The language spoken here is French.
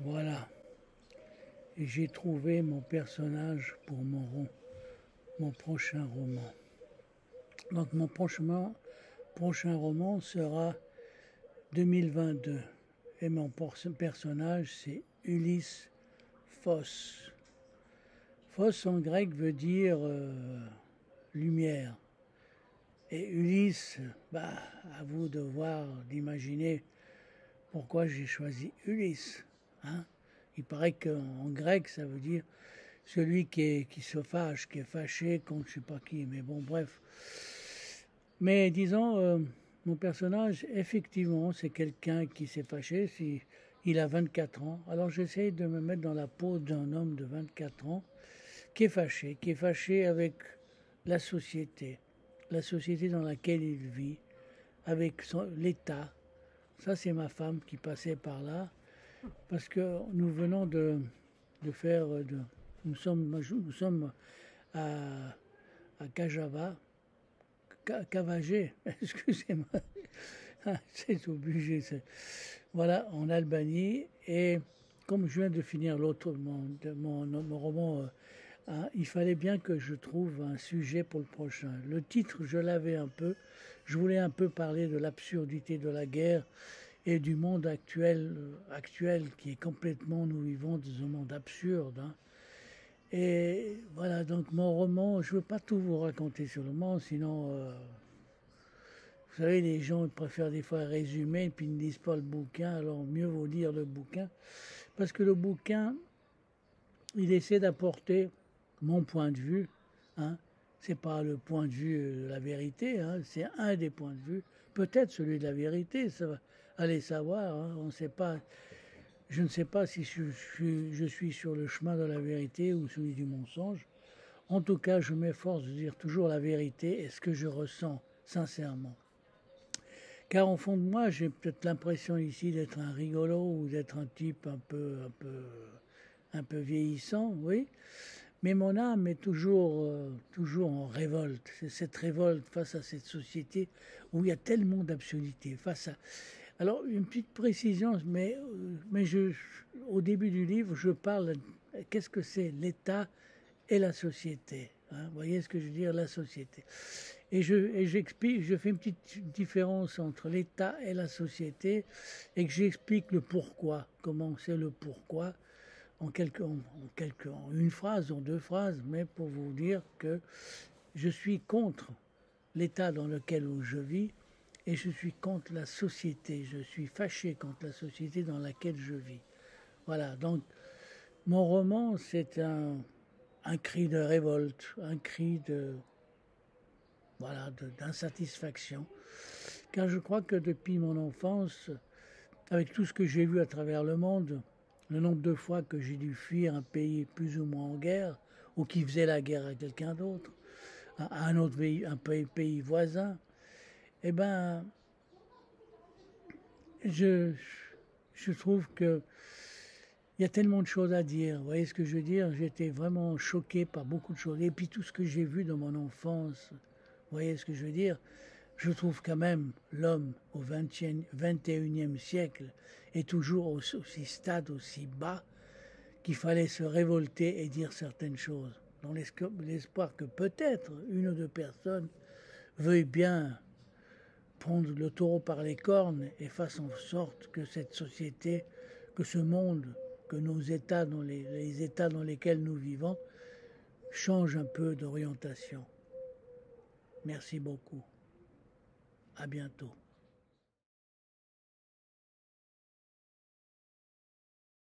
Voilà, et j'ai trouvé mon personnage pour mon prochain roman. Donc mon prochain roman sera 2022 et mon personnage c'est Ulysse Phos. Phos en grec veut dire lumière. Et Ulysse, à vous de voir, d'imaginer pourquoi j'ai choisi Ulysse. Hein. Il paraît qu'en grec, ça veut dire celui qui se fâche, qui est fâché contre je sais pas qui. Mais bon, bref. Mais disons, mon personnage, effectivement, c'est quelqu'un qui s'est fâché. Si il a 24 ans. Alors j'essaie de me mettre dans la peau d'un homme de 24 ans qui est fâché avec la société dans laquelle il vit, avec l'État. Ça, c'est ma femme qui passait par là, parce que nous venons de faire, nous sommes à Cajava, Cavagé, excusez-moi, c'est obligé. Voilà, en Albanie, et comme je viens de finir l'autre, mon roman, il fallait bien que je trouve un sujet pour le prochain. Le titre, je l'avais un peu. Je voulais un peu parler de l'absurdité de la guerre et du monde actuel qui est complètement, nous vivons dans un monde absurde. Hein. Et voilà, donc mon roman, je ne veux pas tout vous raconter sur le roman, sinon, vous savez, les gens préfèrent des fois résumer et puis ils ne lisent pas le bouquin, alors mieux vaut lire le bouquin. Parce que le bouquin, il essaie d'apporter mon point de vue. Hein. C'est pas le point de vue de la vérité, hein. C'est un des points de vue. Peut-être celui de la vérité, ça va aller savoir. Hein. On sait pas. Je ne sais pas si je suis sur le chemin de la vérité ou celui du mensonge. En tout cas, je m'efforce de dire toujours la vérité et ce que je ressens sincèrement. Car au fond de moi, j'ai peut-être l'impression ici d'être un rigolo ou d'être un type un peu vieillissant, oui. Mais mon âme est toujours en révolte. C'est cette révolte face à cette société où il y a tellement d'absurdités. Alors, une petite précision, au début du livre, je parle, qu'est-ce que c'est l'État et la société. Hein, vous voyez ce que je veux dire, la société. Et j'explique, je fais une petite différence entre l'État et la société et que j'explique le pourquoi, comment c'est le pourquoi, en une phrase, en deux phrases, mais pour vous dire que je suis contre l'état dans lequel je vis et je suis contre la société. Je suis fâché contre la société dans laquelle je vis. Voilà, donc mon roman, c'est un cri de révolte, un cri d'insatisfaction. Car je crois que depuis mon enfance, avec tout ce que j'ai vu à travers le monde, le nombre de fois que j'ai dû fuir un pays plus ou moins en guerre, ou qui faisait la guerre à quelqu'un d'autre, à un autre pays, pays voisin, eh ben, je, je trouve que il y a tellement de choses à dire. Vous voyez ce que je veux dire? J'étais vraiment choqué par beaucoup de choses. Et puis tout ce que j'ai vu dans mon enfance, vous voyez ce que je veux dire? Je trouve quand même l'homme au 21e siècle est toujours aussi stade, aussi bas, qu'il fallait se révolter et dire certaines choses. Dans l'espoir que peut-être une ou deux personnes veuillent bien prendre le taureau par les cornes et fassent en sorte que cette société, que ce monde, que nos États, les États dans lesquels nous vivons, changent un peu d'orientation. Merci beaucoup. À bientôt.